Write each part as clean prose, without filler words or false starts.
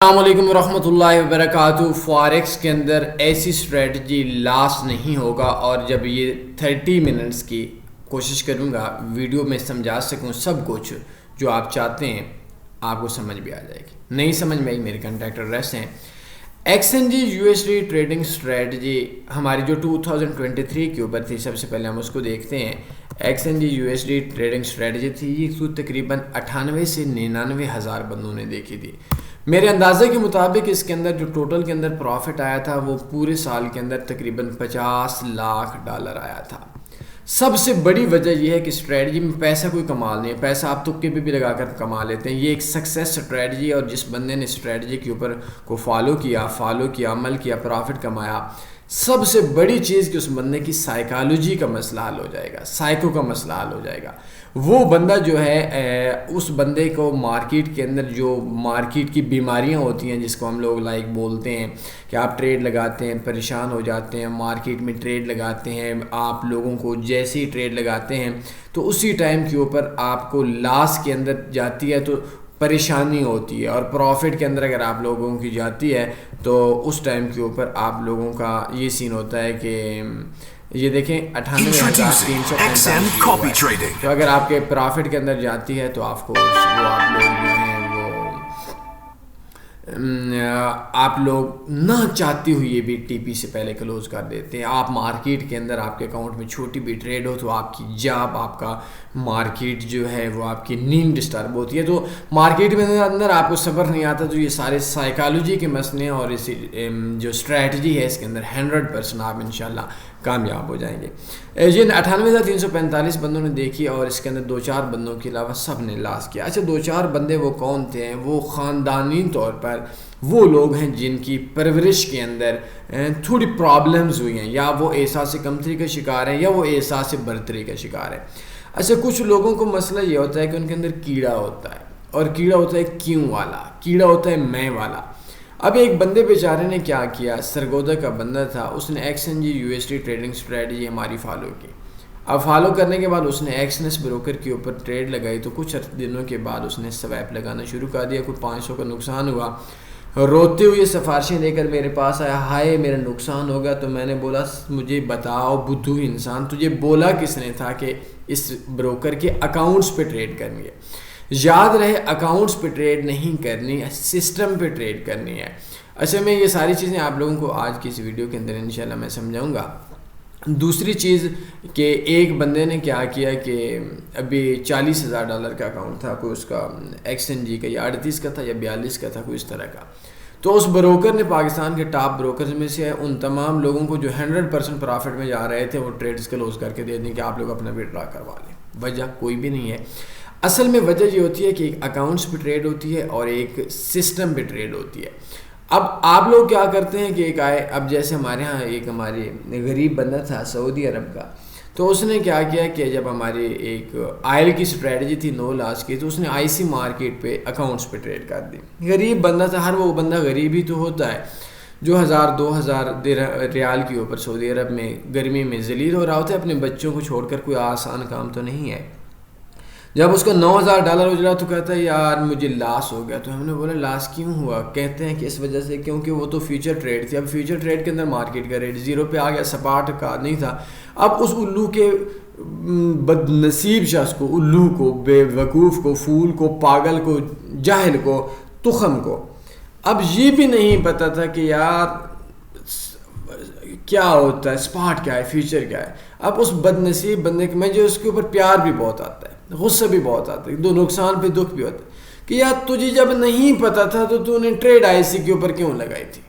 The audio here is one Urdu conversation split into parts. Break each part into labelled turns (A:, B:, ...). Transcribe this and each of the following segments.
A: السلام علیکم ورحمۃ اللہ وبرکاتہ۔ فاریکس کے اندر ایسی اسٹریٹجی لاس نہیں ہوگا، اور جب یہ 30 منٹس کی کوشش کروں گا ویڈیو میں سمجھا سکوں سب کچھ جو آپ چاہتے ہیں، آپ کو سمجھ بھی آ جائے گی۔ نہیں سمجھ میں آئی میرے کنٹیکٹ ایڈریس ہیں X N G U S D trading strategy ہماری جو 2023 کے اوپر تھی۔ سب سے پہلے ہم اس کو دیکھتے ہیں۔ X N G U S D trading strategy تھی، یہ تقریباً 98 سے 99 ہزار بندوں نے دیکھی تھی۔ میرے اندازے کے مطابق اس کے اندر جو ٹوٹل کے اندر پروفٹ آیا تھا وہ پورے سال کے اندر تقریباً $50 لاکھ آیا تھا۔ سب سے بڑی وجہ یہ ہے کہ اسٹریٹجی میں پیسہ کوئی کمال نہیں ہے، پیسہ آپ تکے پہ بھی لگا کر کما لیتے ہیں۔ یہ ایک سکسیس اسٹریٹجی ہے، اور جس بندے نے اسٹریٹجی کے اوپر کو فالو کیا، عمل کیا، پروفٹ کمایا، سب سے بڑی چیز کہ اس بندے کی سائیکالوجی کا مسئلہ حل ہو جائے گا، سائیکو کا مسئلہ حل ہو جائے گا۔ وہ بندہ جو ہے اس بندے کو مارکیٹ کے اندر جو مارکیٹ کی بیماریاں ہوتی ہیں، جس کو ہم لوگ بولتے ہیں کہ آپ ٹریڈ لگاتے ہیں پریشان ہو جاتے ہیں، مارکیٹ میں ٹریڈ لگاتے ہیں، آپ لوگوں کو جیسے ہی ٹریڈ لگاتے ہیں تو اسی ٹائم کے اوپر آپ کو لاس کے اندر جاتی ہے تو پریشانی ہوتی ہے، اور پروفٹ کے اندر اگر آپ لوگوں کی جاتی ہے تو اس ٹائم کے اوپر آپ لوگوں کا یہ سین ہوتا ہے کہ یہ دیکھیں 98,345 تو اگر آپ کے پروفٹ کے اندر جاتی ہے تو آپ کو وہ آپ لوگ جو ہیں آپ لوگ نہ چاہتی ہوئی بھی ٹی پی سے پہلے کلوز کر دیتے ہیں۔ آپ مارکیٹ کے اندر آپ کے اکاؤنٹ میں چھوٹی بھی ٹریڈ ہو تو آپ کی جاب، آپ کا مارکیٹ جو ہے وہ آپ کی نیند ڈسٹرب ہوتی ہے۔ تو مارکیٹ میں اندر آپ کو صبر نہیں آتا، تو یہ سارے سائیکالوجی کے مسئلے ہیں، اور اسی جو اسٹریٹجی ہے اس کے اندر 100% آپ انشاءاللہ کامیاب ہو جائیں گے۔ یہ 98,345 بندوں نے دیکھی، اور اس کے اندر 2-4 بندوں کے علاوہ سب نے لاس کیا۔ اچھا 2-4 بندے وہ کون تھے؟ وہ خاندانی طور پر وہ لوگ ہیں جن کی پرورش کے اندر تھوڑی پرابلمز ہوئی ہیں، یا وہ احساس کمتری کا شکار ہیں، یا وہ احساس برتری کا شکار ہیں۔ اچھا کچھ لوگوں کو مسئلہ یہ ہوتا ہے کہ ان کے اندر کیڑا ہوتا ہے، اور کیڑا ہوتا ہے کیوں والا، کیڑا ہوتا ہے میں والا۔ اب ایک بندے بیچارے نے کیا کیا، سرگودا کا بندہ تھا، اس نے X N G U S D trading strategy ہماری فالو کی۔ اب فالو کرنے کے بعد اس نے ایکسنس بروکر کے اوپر ٹریڈ لگائی، تو کچھ دنوں کے بعد اس نے سویپ لگانا شروع کر دیا۔ کوئی 500 کا نقصان ہوا، روتے ہوئے سفارشیں لے کر میرے پاس آیا، ہائے میرا نقصان ہو گیا۔ تو میں نے بولا مجھے بتاؤ بدھو انسان، تجھے بولا کس نے تھا کہ اس بروکر کے اکاؤنٹس پہ ٹریڈ کرنی ہے؟ یاد رہے اکاؤنٹس پہ ٹریڈ نہیں کرنی ہے، سسٹم پہ ٹریڈ کرنی ہے۔ اچھا میں یہ ساری چیزیں آپ لوگوں کو آج کی اس ویڈیو کے اندر انشاءاللہ میں سمجھاؤں گا۔ دوسری چیز کہ ایک بندے نے کیا کیا کہ ابھی $40,000 کا اکاؤنٹ تھا، کوئی اس کا ایکس این جی کا، یا 38 کا تھا یا 42 کا تھا، کوئی اس طرح کا۔ تو اس بروکر نے پاکستان کے ٹاپ بروکرز میں سے ان تمام لوگوں کو جو 100% پرافٹ میں جا رہے تھے وہ ٹریڈز کلوز کر کے دے دیں کہ آپ لوگ اپنا وڈرا کروا لیں۔ وجہ کوئی بھی نہیں ہے، اصل میں وجہ یہ ہوتی ہے کہ ایک اکاؤنٹس پہ ٹریڈ ہوتی ہے اور ایک سسٹم پہ ٹریڈ ہوتی ہے۔ اب آپ لوگ کیا کرتے ہیں کہ ایک اب جیسے ہمارے ہاں ایک ہمارے غریب بندہ تھا سعودی عرب کا، تو اس نے کیا کیا کہ جب ہماری ایک آئل کی اسٹریٹجی تھی نو لاس کی، تو اس نے آئی سی مارکیٹ پہ اکاؤنٹس پہ ٹریڈ کر دی۔ غریب بندہ تھا، ہر وہ بندہ غریب ہی تو ہوتا ہے جو 1,000-2,000 ریال کے اوپر سعودی عرب میں گرمی میں ذلیل ہو رہا ہوتا ہے اپنے بچوں کو چھوڑ کر۔ کوئی آسان کام تو نہیں ہے۔ جب اس کا $9,000 ہو جا تو کہتا ہے یار مجھے لاس ہو گیا۔ تو ہم نے بولا لاس کیوں ہوا؟ کہتے ہیں کہ اس وجہ سے کیونکہ وہ تو فیوچر ٹریڈ تھی۔ اب فیوچر ٹریڈ کے اندر مارکیٹ کا ریٹ زیرو پہ آ گیا، سپاٹ کا نہیں تھا۔ اب اس الو کے بد نصیب شخص کو، الو کو، بے وقوف کو، فول کو، پاگل کو، جاہل کو، تخم کو اب یہ بھی نہیں پتا تھا کہ یار کیا ہوتا ہے، سپاٹ کیا ہے، فیوچر کیا ہے۔ اب اس بد نصیب بندے کے مجھے اس کے اوپر پیار بھی بہت آتا ہے، غصہ بھی بہت آتا ہے، دو نقصان پہ دکھ بھی ہوتا ہے کہ یار تجھے جب نہیں پتا تھا تو نے ٹریڈ آئی سی کے اوپر کیوں لگائی تھی؟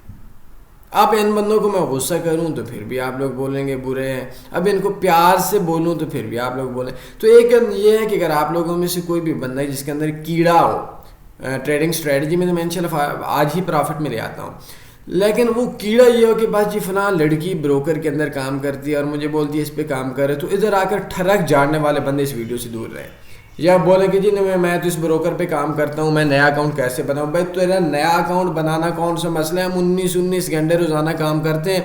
A: اب ان بندوں کو میں غصہ کروں تو پھر بھی آپ لوگ بولیں گے برے ہیں، اب ان کو پیار سے بولوں تو پھر بھی آپ لوگ بولیں۔ تو ایک یہ ہے کہ اگر آپ لوگوں میں سے کوئی بھی بندہ ہے جس کے اندر کیڑا ہو ٹریڈنگ اسٹریٹجی میں، تو میں انشاءاللہ آج ہی پرافٹ میں لے آتا ہوں، لیکن وہ کیڑا یہ ہو کہ بس جی فلاں لڑکی بروکر کے اندر کام کرتی ہے اور مجھے بولتی ہے اس پہ کام کرے، تو ادھر آ کر ٹھڑک جاڑنے والے بندے اس ویڈیو سے دور رہے، یا بولیں کہ جی میں تو اس بروکر پہ کام کرتا ہوں، میں نیا اکاؤنٹ کیسے بناؤں؟ بھائی تیرا نیا اکاؤنٹ بنانا کون سا مسئلہ ہے؟ ہم 19 گھنٹے روزانہ کام کرتے ہیں،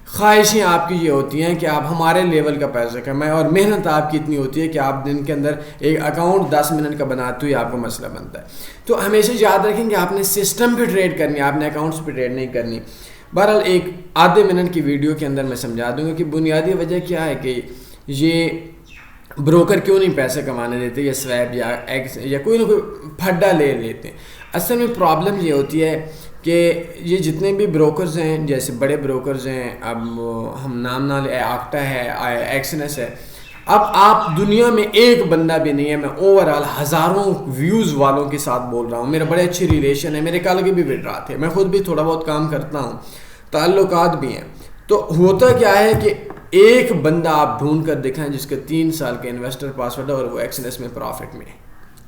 A: خواہشیں آپ کی یہ ہوتی ہیں کہ آپ ہمارے لیول کا پیسہ کمائیں، اور محنت آپ کی اتنی ہوتی ہے کہ آپ دن کے اندر ایک اکاؤنٹ 10 منٹ کا بناتے ہوئے آپ کو مسئلہ بنتا ہے۔ تو ہمیشہ یاد رکھیں کہ آپ نے سسٹم پہ ٹریڈ کرنی ہے، آپ نے اکاؤنٹس پہ ٹریڈ نہیں کرنی۔ بہرحال ایک آدھے منٹ کی ویڈیو کے اندر میں سمجھا دوں گا کہ بنیادی وجہ کیا ہے کہ یہ بروکر کیوں نہیں پیسے کمانے دیتے، یا سویپ یا ایکس یا کوئی نہ کوئی پھڈا لے لیتے ہیں۔ اصل میں پرابلم یہ ہوتی ہے کہ یہ جتنے بھی بروکرز ہیں، جیسے بڑے بروکرز ہیں، اب ہم نام نہ لیں، آکٹا ہے، ایکسنس ہے، اب آپ دنیا میں ایک بندہ بھی نہیں ہے، میں اوورال ہزاروں ویوز والوں کے ساتھ بول رہا ہوں، میرے بڑے اچھے ریلیشن ہیں، میرے کل کے بھی وڈرا تھے، میں خود بھی تھوڑا بہت کام کرتا ہوں، تعلقات بھی ہیں۔ تو ہوتا کیا ہے کہ ایک بندہ آپ ڈھونڈ کر دکھائیں جس کا 3 سال کا انویسٹر پاسورڈ ہے اور وہ ایکسنس میں پروفٹ میں ہے۔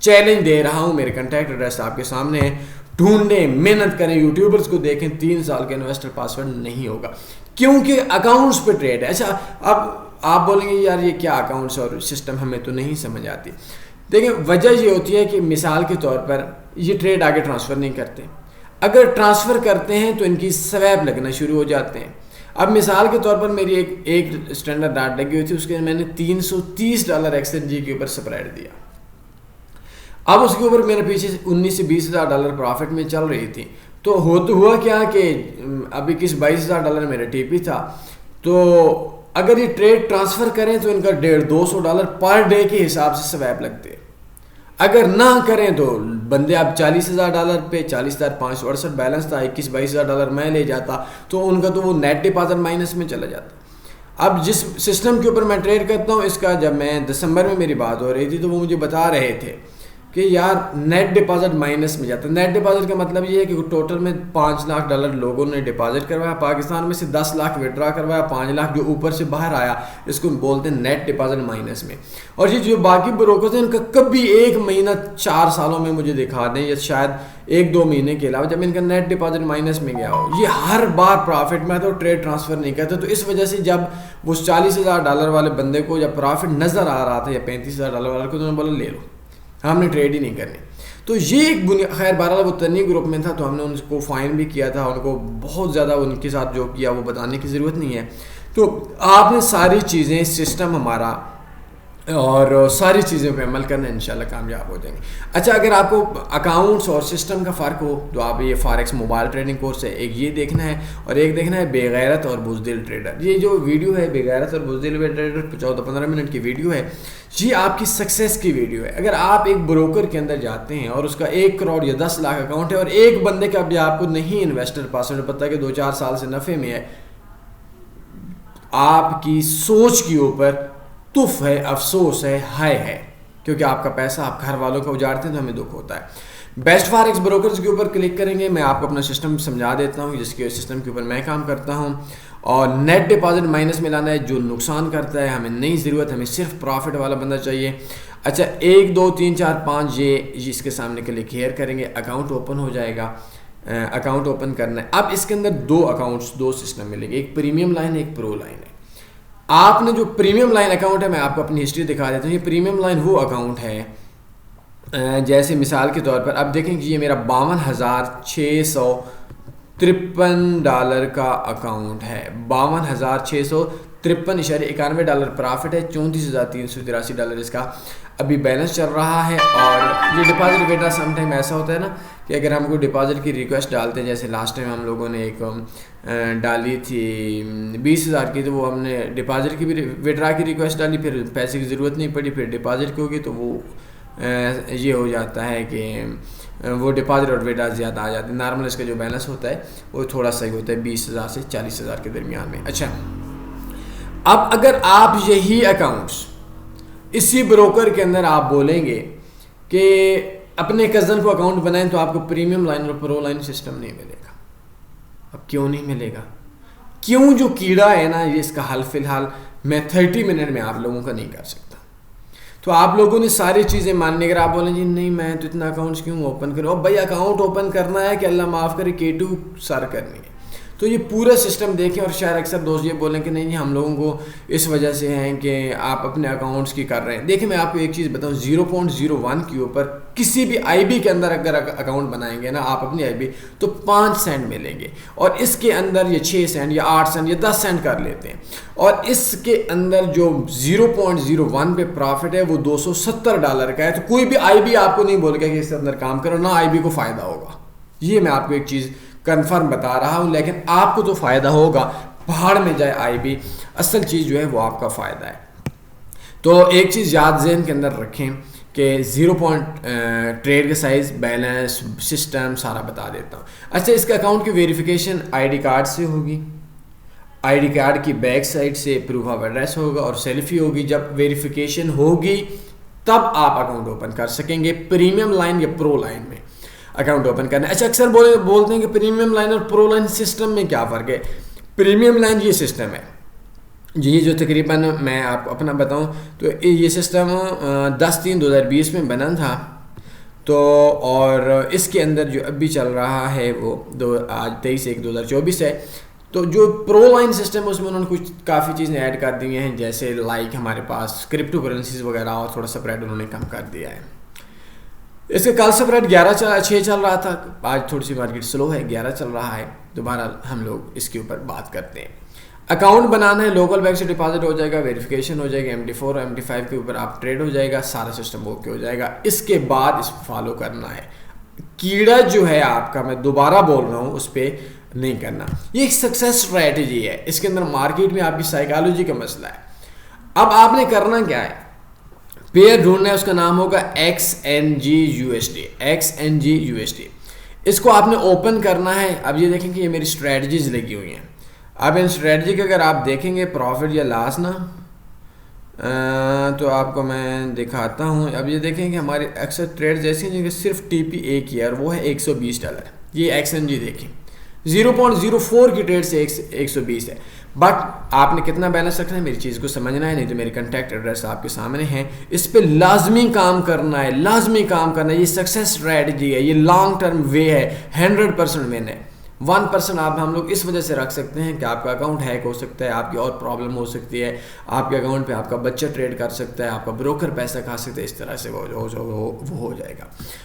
A: چیلنج دے رہا ہوں، میرے کنٹیکٹ ایڈریس آپ کے سامنے ہے، ڈھونڈیں، محنت کریں، یوٹیوبرز کو دیکھیں، 3 سال کا انویسٹر پاسورڈ نہیں ہوگا کیونکہ اکاؤنٹس پہ ٹریڈ ہے۔ اچھا اب آپ بولیں گے یار یہ کیا اکاؤنٹس اور سسٹم ہمیں تو نہیں سمجھ آتی۔ دیکھیں وجہ یہ ہوتی ہے کہ مثال کے طور پر یہ ٹریڈ آگے ٹرانسفر نہیں کرتے، اگر ٹرانسفر کرتے ہیں تو ان کی سویب لگنا شروع ہو جاتے ہیں۔ اب مثال کے طور پر میری ایک اسٹینڈرڈ ڈاٹ لگی ہوئی تھی، اس کے میں نے $330 ایکسچینج کے اوپر سپریڈ دیا، اب اس کے اوپر میرے پیچھے $19,000 سے $20,000 پروفٹ میں چل رہی تھی۔ تو ہوا کیا کہ ابھی $22,000 میرا ٹی پی تھا، تو اگر یہ ٹریڈ ٹرانسفر کریں تو ان کا $150 پر ڈے کے حساب سے سویپ لگتے ہیں، اگر نہ کریں تو بندے اب $40,000 پہ 40,568 بیلنس تھا، $21,000-22,000 میں لے جاتا تو ان کا تو وہ نیٹ ڈپازٹ مائنس میں چلا جاتا۔ اب جس سسٹم کے اوپر میں ٹریڈ کرتا ہوں، اس کا جب میں دسمبر میں میری بات ہو رہی تھی تو وہ مجھے بتا رہے تھے کہ یار نیٹ ڈپازٹ مائنس میں جاتا ہے۔ نیٹ ڈپازٹ کا مطلب یہ ہے کہ ٹوٹل میں $5 لاکھ لوگوں نے ڈپازٹ کروایا، پاکستان میں سے 10 لاکھ وڈرا کروایا، 5 لاکھ جو اوپر سے باہر آیا، اس کو بولتے ہیں نیٹ ڈپازٹ مائنس میں۔ اور یہ جو باقی بروکرز ہیں ان کا کبھی ایک مہینہ 4 سالوں میں مجھے دکھا دیں، یا شاید 1-2 مہینے کے علاوہ جب ان کا نیٹ ڈپازٹ مائنس میں گیا ہو، یہ ہر بار پروفٹ میں آتا ہے اور ٹریڈ ٹرانسفر نہیں کرتے۔ تو اس وجہ سے جب وہ $40,000 والے بندے کو جب پروفٹ نظر آ رہا تھا یا $35,000 والے کو، تو انہوں نے بولا لے لو، ہم نے ٹریڈ ہی نہیں کرنی۔ تو یہ ایک خیر بہرحال وہ تنی گروپ میں تھا تو ہم نے ان کو فائن بھی کیا تھا، ان کو بہت زیادہ ان کے ساتھ جو کیا وہ بتانے کی ضرورت نہیں ہے۔ تو آپ نے ساری چیزیں، سسٹم ہمارا اور ساری چیزوں پہ عمل کرنا، انشاءاللہ کامیاب ہو جائیں گے۔ اچھا اگر آپ کو اکاؤنٹس اور سسٹم کا فرق ہو تو آپ یہ فارکس موبائل ٹریڈنگ کورس ہے، ایک یہ دیکھنا ہے، اور ایک دیکھنا ہے بے غیرت اور بزدل ٹریڈر۔ یہ جو ویڈیو ہے بے غیرت اور بزدل ٹریڈر 14-15 منٹ کی ویڈیو ہے، یہ آپ کی سکسیس کی ویڈیو ہے۔ اگر آپ ایک بروکر کے اندر جاتے ہیں اور اس کا 1 کروڑ یا 10 لاکھ اکاؤنٹ ہے اور ایک بندے کا بھی آپ کو نہیں انویسٹر پاسورڈ پتہ کہ 2-4 سال سے نفع میں ہے، آپ کی سوچ کے اوپر تف ہے، افسوس ہے، ہائے ہے، کیونکہ آپ کا پیسہ آپ گھر والوں کا اجاڑتے ہیں تو ہمیں دکھ ہوتا ہے۔ بیسٹ فارکس بروکرز کے اوپر کلک کریں گے، میں آپ کو اپنا سسٹم سمجھا دیتا ہوں جس کے سسٹم کے اوپر میں کام کرتا ہوں، اور نیٹ ڈپازٹ مائنس میں لانا ہے جو نقصان کرتا ہے، ہمیں نہیں ضرورت، ہمیں صرف پروفٹ والا بندہ چاہیے۔ اچھا 1 2 3 4 5 یہ اس کے سامنے کلک ہیئر کریں گے، اکاؤنٹ اوپن ہو جائے گا۔ اکاؤنٹ اوپن کرنا ہے، اب اس کے اندر 2 اکاؤنٹس 2 سسٹم ملیں گے، ایک پریمیم لائن ایک پرو لائن ہے۔ آپ نے جو پریمیم لائن اکاؤنٹ ہے، میں آپ کو اپنی ہسٹری دکھا دیتا ہوں۔ یہ پریمیم لائن وہ اکاؤنٹ ہے جیسے مثال کے طور پر اب دیکھیں کہ یہ میرا $52,653 کا اکاؤنٹ ہے، $52,653.91 پرافٹ ہے، $34,383 اس کا ابھی بیلنس چل رہا ہے۔ اور یہ ڈپازٹ ویڈرا سم ٹائم ایسا ہوتا ہے نا کہ اگر ہم کو ڈپازٹ کی ریکویسٹ ڈالتے ہیں، جیسے لاسٹ ٹائم ہم لوگوں نے ایک ڈالی تھی 20,000 کی، تو وہ ہم نے ڈپازٹ کی بھی ویڈرا کی ریکویسٹ ڈالی، پھر پیسے کی ضرورت نہیں پڑی، پھر ڈپازٹ کی ہوگی تو وہ یہ ہو جاتا ہے کہ وہ ڈپازٹ اور ویڈرا زیادہ آ جاتے ہیں۔ نارمل اس کا جو بیلنس ہوتا ہے وہ تھوڑا سا ہی ہوتا ہے، 20,000 سے 40,000 کے درمیان میں۔ اچھا اب اگر آپ یہی اکاؤنٹس اسی بروکر کے اندر آپ بولیں گے کہ اپنے کزن کو اکاؤنٹ بنائیں تو آپ کو پریمیم لائن اور پرو لائن سسٹم نہیں ملے گا۔ اب کیوں نہیں ملے گا؟ کیوں؟ جو کیڑا ہے نا، یہ اس کا حل فی الحال میں 30 منٹ میں آپ لوگوں کا نہیں کر سکتا۔ تو آپ لوگوں نے ساری چیزیں ماننے، اگر آپ بولیں جی نہیں میں تو اتنا اکاؤنٹس کیوں اوپن کروں، اب بھائی اکاؤنٹ اوپن کرنا ہے کہ اللہ معاف کرے K2 سر کرنی ہے، تو تو یہ پورا سسٹم دیکھیں. اور شاید اکثر دوست یہ بولیں کہ نہیں ہم لوگوں کو اس وجہ سے ہیں کہ آپ اپنے اکاؤنٹس کی کر رہے ہیں. دیکھیں میں آپ کو ایک چیز بتاؤں, 0.01 کے اوپر کسی بھی آئی بی کے اندر اگر اکاؤنٹ بنائیں گے نا آپ اپنی آئی بی, تو 5 سینٹ ملیں گے, اور اس کے اندر یہ 6 سینٹ یا 8 سینٹ یا 10 سینٹ کر لیتے ہیں. اور اس کے اندر جو 0.01 پہ پروفٹ ہے وہ $270 کا ہے. تو کوئی بھی آئی بی آپ کو نہیں بولے گا کہ اس کے اندر کام کرو, نہ آئی بی کو فائدہ ہوگا. یہ میں آپ کو ایک چیز کنفرم بتا رہا ہوں, لیکن آپ کو تو فائدہ ہوگا. پہاڑ میں جائے آئی بی, اصل چیز جو ہے وہ آپ کا فائدہ ہے. تو ایک چیز یاد ذہن کے اندر رکھیں کہ 0 ٹریڈ کا سائز, بیلنس, سسٹم سارا بتا دیتا ہوں. اچھا, اس کے اکاؤنٹ کی ویریفیکیشن آئی ڈی کارڈ سے ہوگی. آئی ڈی کارڈ کی بیک سائڈ سے پروف آف ایڈریس ہوگا اور سیلفی ہوگی. جب ویریفیکیشن ہوگی تب آپ اکاؤنٹ اوپن کر سکیں گے. پریمیم لائن یا پرو لائن میں اکاؤنٹ اوپن کرنا ہے. اچھا, اکثر بولتے ہیں کہ پریمیم لائن اور پرو لائن سسٹم میں کیا فرق ہے. پریمیم لائن یہ سسٹم ہے یہ جو تقریباً میں آپ کو اپنا بتاؤں تو یہ سسٹم 10/3/2020 میں بنا تھا. تو اور اس کے اندر جو ابھی چل رہا ہے وہ آج 23/1/2024 ہے. تو جو پرو لائن سسٹم ہے اس میں انہوں نے کچھ کافی چیزیں ایڈ کر دی ہیں, جیسے لائک ہمارے پاس کرپٹو کرنسیز وغیرہ, اور تھوڑا سپریڈ انہوں نے کم کر دیا ہے. اس کا کل سپریڈ 11.6 چل رہا تھا, آج تھوڑی سی مارکیٹ سلو ہے, 11 چل رہا ہے. دوبارہ ہم لوگ اس کے اوپر بات کرتے ہیں. اکاؤنٹ بنانا ہے, لوکل بینک سے ڈپازٹ ہو جائے گا, ویریفیکیشن ہو جائے گا, MT4 اور MT5 کے اوپر آپ ٹریڈ ہو جائے گا, سارا سسٹم اوکے ہو جائے گا. اس کے بعد اس کو فالو کرنا ہے. کیڑا جو ہے آپ کا, میں دوبارہ بول رہا ہوں, اس پہ نہیں کرنا. یہ ایک سکسیس اسٹریٹجی ہے. اس کے اندر مارکیٹ میں آپ کی سائیکالوجی کا مسئلہ ہے. اب آپ نے کرنا کیا ہے, پیئر ڈھونڈنا ہے, اس کا نام ہوگا XNG USD. اس کو آپ نے اوپن کرنا ہے. اب یہ دیکھیں کہ یہ میری اسٹریٹجیز لگی ہوئی ہیں. اب ان اسٹریٹجی کے اگر آپ دیکھیں گے پروفٹ یا لاس نا, تو آپ کو میں دکھاتا ہوں. اب یہ دیکھیں کہ ہماری اکثر ٹریڈز ایسی ہیں جن کے صرف TP ایک ہی ہے, اور وہ ہے $120. یہ XNG دیکھیں 0.04 کی ٹریڈ سے 120 ہے. بٹ آپ نے کتنا بیلنس رکھنا ہے, میری چیز کو سمجھنا ہے. نہیں تو میری کنٹیکٹ ایڈریس آپ کے سامنے ہیں, اس پہ لازمی کام کرنا ہے, لازمی کام کرنا ہے. یہ سکسیس اسٹریٹجی ہے, یہ لانگ ٹرم وے ہے, 100% ون ہے. 1% آپ ہم لوگ اس وجہ سے رکھ سکتے ہیں کہ آپ کا اکاؤنٹ ہیک ہو سکتا ہے, آپ کی اور پرابلم ہو سکتی ہے, آپ کے اکاؤنٹ پہ آپ کا بچہ ٹریڈ کر سکتا ہے, آپ کا بروکر پیسہ کھا سکتا ہے, اس طرح سے وہ ہو جائے گا.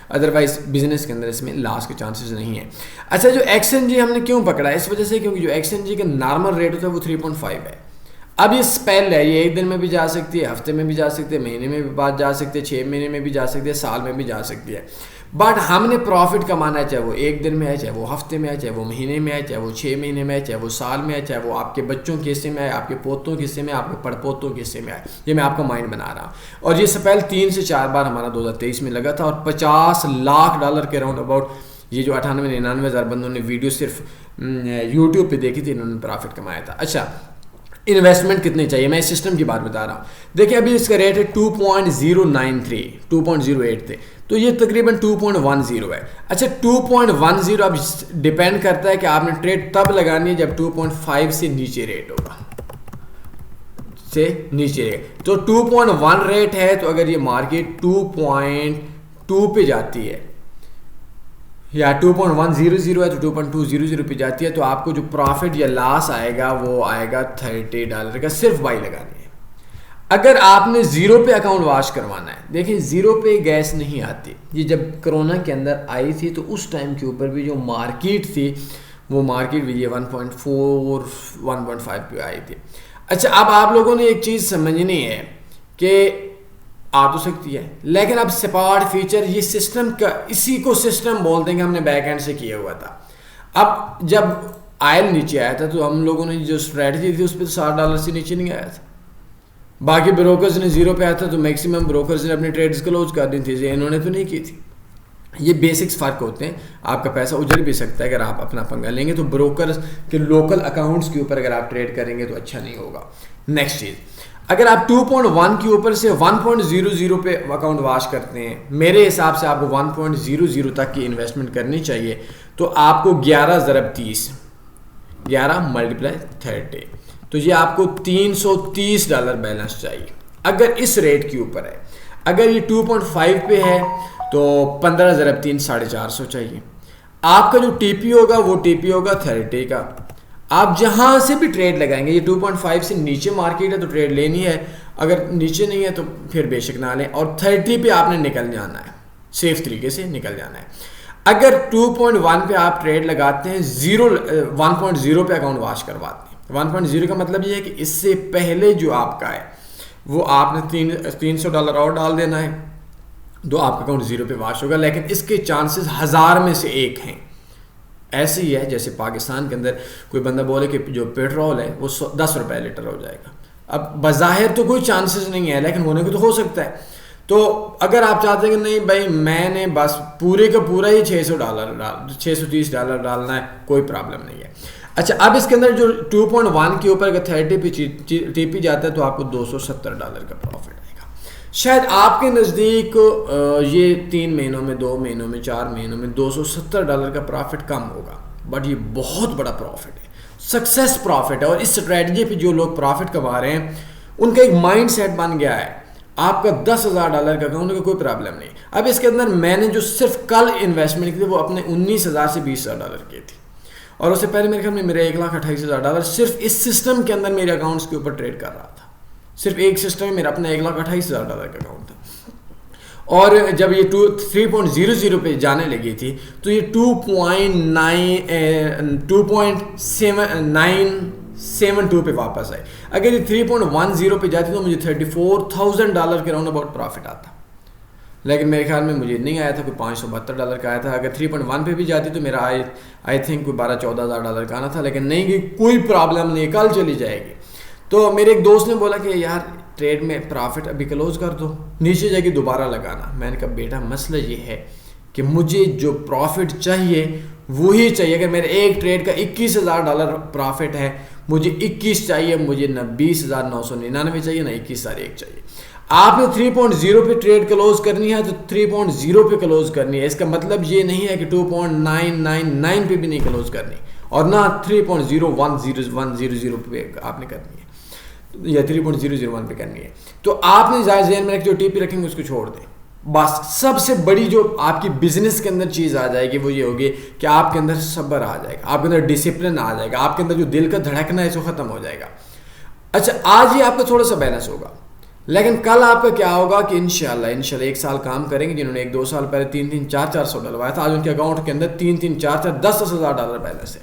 A: ادروائز بزنس کے اندر اس میں لاس کے چانسز نہیں ہیں. اچھا, جو XNG ہم نے کیوں پکڑا ہے, اس وجہ سے کیونکہ جو XNG کا نارمل ریٹ ہوتا ہے وہ 3.5 ہے. اب یہ اسپیل ہے, یہ ایک دن میں بھی جا سکتی ہے, ہفتے میں بھی جا سکتی ہے, مہینے میں بھی بات جا سکتی ہے, 6 مہینے میں بھی جا سکتی ہے, سال میں بھی جا سکتی ہے. بٹ ہم نے پروفٹ کمانا ہے, چاہے وہ ایک دن میں ہے, چاہے وہ ہفتے میں ہے, چاہے وہ مہینے میں ہے, چاہے وہ 6 مہینے میں ہے, چاہے وہ سال میں ہے, چاہے وہ آپ کے بچوں کے حصے میں ہے, آپ کے پوتوں کے حصے میں, آپ کے پڑ پوتوں کے حصے میں ہے. یہ میں آپ کو مائنڈ بنا رہا ہوں. اور یہ سپیل 3 سے 4 بار ہمارا 2023 میں لگا تھا, اور $50 لاکھ کے راؤنڈ اباؤٹ, یہ جو 98-99 ہزار بندوں نے ویڈیو صرف یوٹیوب پہ دیکھی تھی, انہوں نے پروفٹ کمایا تھا. اچھا, انویسٹمنٹ کتنی چاہیے, میں اس سسٹم کی بات بتا رہا ہوں. دیکھیں ابھی اس کا ریٹ ہے 2.093, 2.08 تھے, تو یہ تقریباً 2.10 ہے. اچھا, 2.10 اب ڈیپینڈ کرتا ہے کہ آپ نے ٹریڈ تب لگانی ہے جب 2.5 سے نیچے ریٹ ہوگا, سے نیچے. تو 2.1 ریٹ ہے, تو اگر یہ مارکیٹ 2.2 پہ جاتی ہے یا 2.100 ہے تو 2.200 پہ جاتی ہے, تو آپ کو جو پروفٹ یا لاس آئے گا وہ آئے گا $30 کا, صرف بائی لگانی ہے. اگر آپ نے 0 پہ اکاؤنٹ واش کروانا ہے, دیکھیں 0 پہ گیس نہیں آتی. یہ جب کرونا کے اندر آئی تھی تو اس ٹائم کے اوپر بھی جو مارکیٹ تھی وہ مارکیٹ بھی یہ 1.4 1.5 پہ آئی تھی. اچھا, اب آپ لوگوں نے ایک چیز سمجھنی ہے کہ آ تو سکتی ہے, لیکن اب سپارٹ فیچر یہ سسٹم کا, اسی کو سسٹم بولتے ہیں کہ ہم نے بیک اینڈ سے کیا ہوا تھا. اب جب آئل نیچے آیا تھا تو ہم لوگوں نے جو اسٹریٹجی تھی اس پہ تو $60 سے نیچے نہیں آیا تھا. باقی بروکرز نے 0 پہ آیا تھا تو میکسیمم بروکرز نے اپنی ٹریڈز کلوز کر دی تھی, انہوں نے تو نہیں کی تھی. یہ بیسکس فرق ہوتے ہیں. آپ کا پیسہ اجڑ بھی سکتا ہے اگر آپ اپنا پنگا لیں گے, تو بروکرز کے لوکل اکاؤنٹس کے اوپر اگر آپ ٹریڈ کریں گے تو اچھا نہیں ہوگا. نیکسٹ چیز, اگر آپ 2.1 کے اوپر سے 1.00 پہ اکاؤنٹ واش کرتے ہیں, میرے حساب سے آپ کو 1.00 تک کی انویسٹمنٹ کرنی چاہیے. تو آپ کو 11 ضرب 30, 11 ملٹیپلائی 30, تو یہ آپ کو $330 بیلنس چاہیے اگر اس ریٹ کے اوپر ہے. اگر یہ 2.5 پہ ہے تو 15 ضرب 3 450 چاہیے. آپ کا جو ٹی پی ہوگا وہ ٹی پی ہوگا 30 کا. آپ جہاں سے بھی ٹریڈ لگائیں گے، یہ 2.5 سے نیچے مارکیٹ ہے تو ٹریڈ لینی ہے، اگر نیچے نہیں ہے تو پھر بے شک نہ لیں، اور 30 پہ آپ نے نکل جانا ہے، سیف طریقے سے نکل جانا ہے۔ اگر 2.1 پہ آپ ٹریڈ لگاتے ہیں 1.0 پہ اکاؤنٹ واش کرواتے ہیں۔ 1.0 کا مطلب یہ ہے کہ اس سے پہلے جو آپ کا ہے وہ آپ نے $300 اور ڈال دینا ہے تو آپ کا اکاؤنٹ 0 پہ واش ہوگا، لیکن اس کے چانسز 1000 میں سے ایک ہیں۔ ایسے ہی ہے جیسے پاکستان کے اندر کوئی بندہ بولے کہ جو پیٹرول ہے وہ 10 روپے لیٹر ہو جائے گا، اب بظاہر تو کوئی چانسز نہیں ہے لیکن ہونے کو تو ہو سکتا ہے۔ تو اگر آپ چاہتے ہیں کہ نہیں بھائی میں نے بس پورے کا پورا ہی $630 ڈالنا ہے، کوئی پرابلم نہیں ہے۔ اچھا، اب اس کے اندر جو 2.1 کے اوپر اگر 30 پہ ٹی پی جاتا ہے تو آپ کو $270 کا پروفٹ آئے گا۔ شاید آپ کے نزدیک یہ 3 مہینوں میں، 2 مہینوں میں، 4 مہینوں میں $270 کا پروفٹ کم ہوگا، بٹ یہ بہت بڑا پروفٹ ہے، سکسیس پروفٹ ہے، اور اس اسٹریٹجی پہ جو لوگ پروفٹ کما رہے ہیں ان کا ایک مائنڈ سیٹ بن گیا ہے۔ آپ کا $10,000 کا اکاؤنٹ کا کوئی پرابلم نہیں۔ اب اس کے اندر میں نے جو صرف کل انویسٹمنٹ کی تھی وہ اپنے $19,000 سے $20,000 کی تھی، اور اس سے پہلے میرے خیال میں میرے $1,28,000 صرف اس سسٹم کے اندر میرے اکاؤنٹس کے اوپر ٹریڈ کر رہا تھا۔ صرف ایک سسٹم میں میرا اپنا $1,28,000 کا اکاؤنٹ تھا، اور جب یہ 3.00 پہ جانے لگی تھی تو یہ 2.972 پہ واپس آئی۔ اگر یہ 3.10 پہ جاتی تو مجھے $34,000 کے راؤنڈ اباؤٹ پروفٹ آتا، لیکن میرے خیال میں مجھے نہیں آیا تھا، کوئی $572 کا آیا تھا۔ اگر 3.1 پہ بھی جاتی تو میرا آئی تھنک کوئی $12,000-14,000 کا آنا تھا، لیکن نہیں کہ کوئی پرابلم نہیں، کل چلی جائے گی۔ تو میرے ایک دوست نے بولا کہ یار ٹریڈ میں پرافٹ ابھی کلوز کر دو، نیچے جا کے دوبارہ لگانا۔ میں نے کہا بیٹا مسئلہ یہ ہے کہ مجھے جو پروفٹ چاہیے وہی چاہیے۔ اگر میرے ایک ٹریڈ کا $21,000 پروفٹ ہے، مجھے 21 چاہیے، مجھے نہ 20,999 چاہیے نہ 21,001 چاہیے۔ آپ نے 3.0 پہ ٹریڈ کلوز کرنی ہے تو 3.0 پہ کلوز کرنی ہے، اس کا مطلب یہ نہیں ہے کہ 2.999 پہ بھی نہیں کلوز کرنی، اور نہ 3.01010 پہ آپ نے کرنی ہے یا 3.001 پہ کرنی ہے۔ تو آپ نے ذہن میں رکھ جو ٹی پی رکھیں گے اس کو چھوڑ دیں۔ بس سب سے بڑی جو آپ کی بزنس کے اندر چیز آ جائے گی وہ یہ ہوگی کہ آپ کے اندر صبر آ جائے گا، آپ کے اندر ڈسپلن آ جائے گا، آپ کے اندر جو دل کا دھڑکنا ہے وہ ختم ہو جائے گا۔ اچھا، آج ہی آپ کا تھوڑا سا بیلنس ہوگا، لیکن کل آپ کا کیا ہوگا کہ انشاءاللہ 1 سال کام کریں گے۔ جنہوں نے 1-2 سال پہلے 3-400 ڈلوایا تھا، آج ان کے اکاؤنٹ کے اندر 3-4 $10,000 بیلنس ہے۔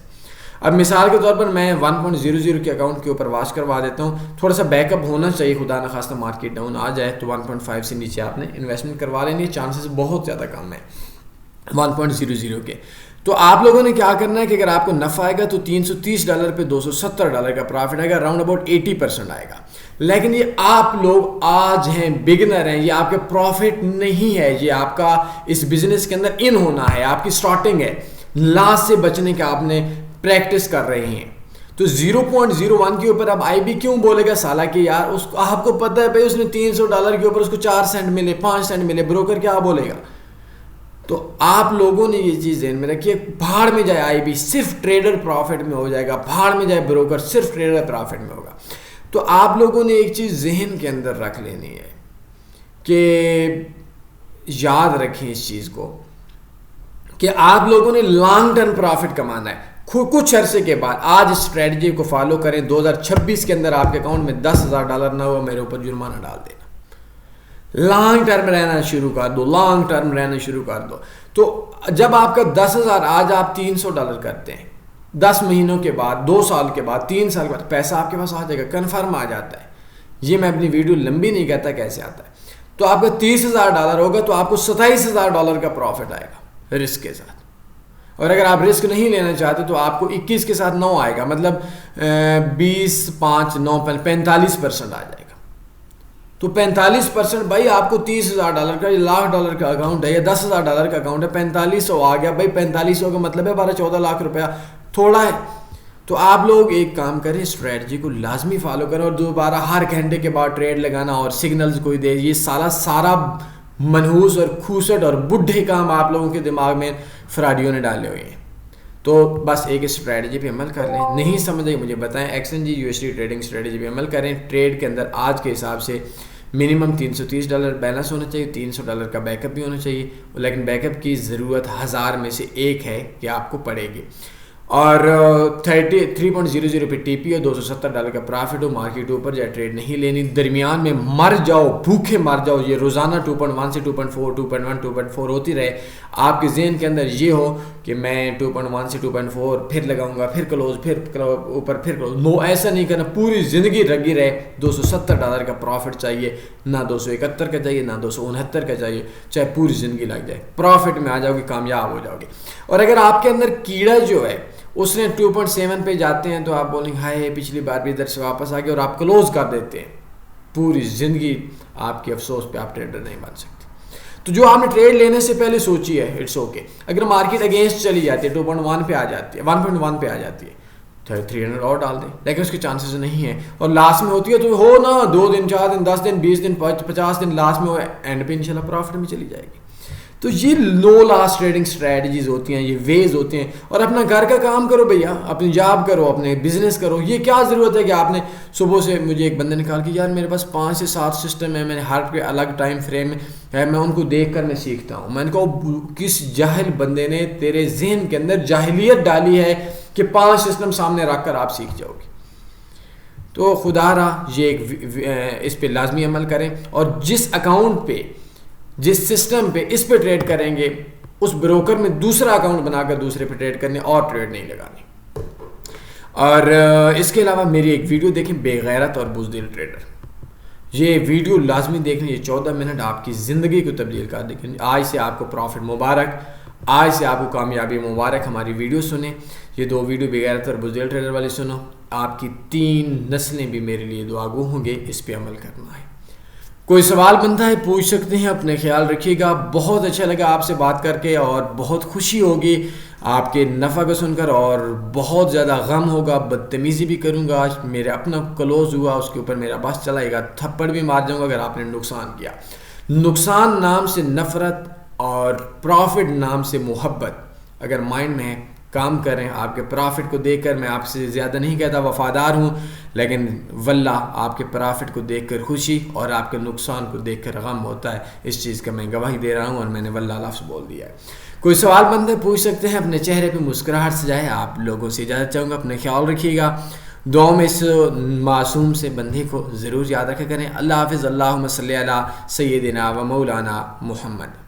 A: اب مثال کے طور پر میں 1.00 کے اکاؤنٹ کے اوپر واش کروا دیتا ہوں، تھوڑا سا بیک اپ ہونا چاہیے، خدا نخواستہ مارکیٹ ڈاؤن آ جائے تو 1.5 سے نیچے آپ نے انویسٹمنٹ کروا لینی ہے، چانسز بہت زیادہ کم ہے 1.00 کے۔ تو آپ لوگوں نے کیا کرنا ہے کہ اگر آپ کو نفع آئے گا تو $330 پہ $270 کا پروفٹ آئے گا، راؤنڈ اباؤٹ 80% آئے گا۔ لیکن یہ آپ لوگ آج ہیں، بگنر ہیں، یہ آپ کے پروفٹ نہیں ہے، یہ آپ کا اس بزنس کے اندر ان ہونا ہے، آپ کی سٹارٹنگ ہے، لاس سے بچنے کا آپ نے پریکٹس کر رہے ہیں۔ تو 0.01 کے اوپر اب آئی بی کیوں بولے گا سالہ کہ یار اس کو آپ کو پتہ ہے بھائی اس نے $300 کے اوپر اس کو 4 سینٹ ملے، 5 سینٹ ملے، بروکر کیا بولے گا؟ تو آپ لوگوں نے یہ چیز ذہن میں رکھی ہے، بھاڑ میں جائے آئی بی صرف ٹریڈر پروفٹ میں ہو جائے گا، بھاڑ میں جائے بروکر صرف ٹریڈر پروفٹ میں ہوگا۔ تو آپ لوگوں نے ایک چیز ذہن کے اندر رکھ لینی ہے کہ یاد رکھیں اس چیز کو کہ آپ لوگوں نے لانگ ٹرم پروفٹ کمانا ہے۔ کچھ عرصے کے بعد آج اسٹریٹجی کو فالو کریں، 2026 کے اندر آپ کے اکاؤنٹ میں $10,000 نہ ہوا، میرے اوپر جرمانہ ڈال دینا۔ لانگ ٹرم رہنا شروع کر دو، لانگ ٹرم رہنا شروع کر دو۔ تو جب آپ کا 10,000 آج آپ $300 کرتے ہیں، 10 مہینوں کے بعد، 2 سال کے بعد، 3 سال کے بعد پیسہ آپ کے پاس آ جائے گا، کنفرم آ جاتا ہے۔ یہ میں اپنی ویڈیو لمبی نہیں کہتا کیسے آتا ہے۔ تو آپ کا $30,000 ہوگا تو آپ کو $27,000 کا پروفٹ آئے گا رسک کے ساتھ، اور اگر آپ رسک نہیں لینا چاہتے تو آپ کو 21 کے ساتھ 9 آئے گا، مطلب 20 5 9 45% آ جائے گا۔ تو 45% بھائی آپ کو $30,000 کا $1,00,000 کا اکاؤنٹ ہے یا $10,000 کا اکاؤنٹ ہے، 4500 آ گیا بھائی، 4500 کا مطلب ہے 12-14 لاکھ روپیہ تھوڑا ہے۔ تو آپ لوگ ایک کام کریں، اسٹریٹجی کو لازمی فالو کریں، اور دوبارہ ہر گھنٹے کے بعد ٹریڈ لگانا اور سگنلز کوئی دے، یہ سارا منحوس اور کھوسٹ اور بڈھے کام آپ لوگوں کے دماغ میں فراڈیوں نے ڈالے ہوئے ہیں۔ تو بس ایک اسٹریٹجی پہ عمل کر لیں، نہیں سمجھ آئی مجھے بتائیں، XNG USD ٹریڈنگ اسٹریٹجی پہ عمل کریں۔ ٹریڈ کے اندر آج کے حساب سے منیمم $330 بیلنس ہونا چاہیے، $300 کا بیک اپ بھی ہونا چاہیے، لیکن بیک اپ کی ضرورت 1000 میں سے ایک ہے کہ آپ کو پڑے گی۔ اور 33.00 پہ ٹی پی ہو, $270 کا پرافٹ ہو, مارکیٹ اوپر جائے ٹریڈ نہیں لینی, درمیان میں مر جاؤ, بھوکے مر جاؤ, یہ روزانہ 2.1 سے 2.4 2.1 2.4 ہوتی رہے, آپ کے ذہن کے اندر یہ ہو کہ میں 2.1 سے 2.4 پھر لگاؤں گا, پھر کلوز, پھر اوپر, پھر کلوز. نو, ایسا نہیں کرنا, پوری زندگی لگی رہے. $270 کا پروفٹ چاہیے, نہ 271 کا چاہیے, نہ 269 کا چاہیے, چاہے پوری زندگی لگ جائے, پروفٹ میں آ جاؤ گے, کامیاب ہو جاؤ گے. اور اگر آپ کے اندر کیڑا جو ہے اس نے 2.7 پہ جاتے ہیں تو آپ بولیں گے ہائے پچھلی بار بھی ادھر سے واپس آ گئے, اور آپ کلوز کر دیتے ہیں, پوری زندگی آپ کے افسوس پہ آپ ٹریڈر نہیں بن سکتے. تو جو آپ نے ٹریڈ لینے سے پہلے سوچی ہے, اٹس اوکے. اگر مارکیٹ اگینسٹ چلی جاتی ہے, 2.1 پہ آ جاتی ہے, 1.1 پہ آ جاتی ہے, 300 اور ڈال دیں, لیکن اس کے چانسز نہیں ہیں. اور لاسٹ میں ہوتی ہے تو ہو نا 2 دن 4 دن 10 دن 20 دن 50 دن, لاسٹ میں اینڈ پہ انشاءاللہ پروفٹ میں چلی جائے گی. تو یہ لو لاس ٹریڈنگ اسٹریٹجیز ہوتی ہیں, یہ ویز ہوتے ہیں. اور اپنا گھر کا کام کرو بھیا, اپنی جاب کرو, اپنے بزنس کرو. یہ کیا ضرورت ہے کہ آپ نے صبح سے, مجھے ایک بندے نے کہا کہ یار میرے پاس 5 سے 7 سسٹم ہے, میں نے ہر کے الگ ٹائم فریم ہے, میں ان کو دیکھ کر میں سیکھتا ہوں. میں نے کہا کس جاہل بندے نے تیرے ذہن کے اندر جاہلیت ڈالی ہے کہ 5 سسٹم سامنے رکھ کر آپ سیکھ جاؤ گے. تو خدا رہا یہ اس پہ لازمی عمل کریں, اور جس اکاؤنٹ پہ, جس سسٹم پہ اس پہ ٹریڈ کریں گے, اس بروکر میں دوسرا اکاؤنٹ بنا کر دوسرے پہ ٹریڈ کرنے, اور ٹریڈ نہیں لگانی. اور اس کے علاوہ میری ایک ویڈیو دیکھیں, بے غیرت اور بزدل ٹریڈر. یہ ویڈیو لازمی دیکھیں, یہ 14 منٹ آپ کی زندگی کو تبدیل کر دے گی. آج سے آپ کو پروفٹ مبارک, آج سے آپ کو کامیابی مبارک. ہماری ویڈیو سنیں, یہ 2 ویڈیو بے غیرت اور بزدل ٹریڈر والی سنو, آپ کی 3 نسلیں بھی میرے لیے دعا گو ہوں گے. اس پہ عمل کرنا ہے. کوئی سوال بنتا ہے پوچھ سکتے ہیں, اپنے خیال رکھیے گا. بہت اچھا لگا آپ سے بات کر کے, اور بہت خوشی ہوگی آپ کے نفع کو سن کر, اور بہت زیادہ غم ہوگا, بدتمیزی بھی کروں گا. آج میرا اپنا کلوز ہوا, اس کے اوپر میرا بس چلائے گا, تھپڑ بھی مار جاؤں گا اگر آپ نے نقصان کیا. نقصان نام سے نفرت اور پروفٹ نام سے محبت اگر مائنڈ میں ہے, کام کریں. آپ کے پرافٹ کو دیکھ کر, میں آپ سے زیادہ نہیں کہتا وفادار ہوں, لیکن واللہ آپ کے پرافٹ کو دیکھ کر خوشی اور آپ کے نقصان کو دیکھ کر غم ہوتا ہے. اس چیز کا میں گواہی دے رہا ہوں, اور میں نے واللہ لفظ بول دیا ہے. کوئی سوال بند ہے پوچھ سکتے ہیں, اپنے چہرے پہ مسکراہٹ سجائے. آپ لوگوں سے اجازت چاہوں گا, اپنے خیال رکھیے گا, دعا میں اس معصوم سے بندے کو ضرور یاد رکھا کریں. اللہ حافظ. اللہم صلی علی سیدنا و مولانا محمد.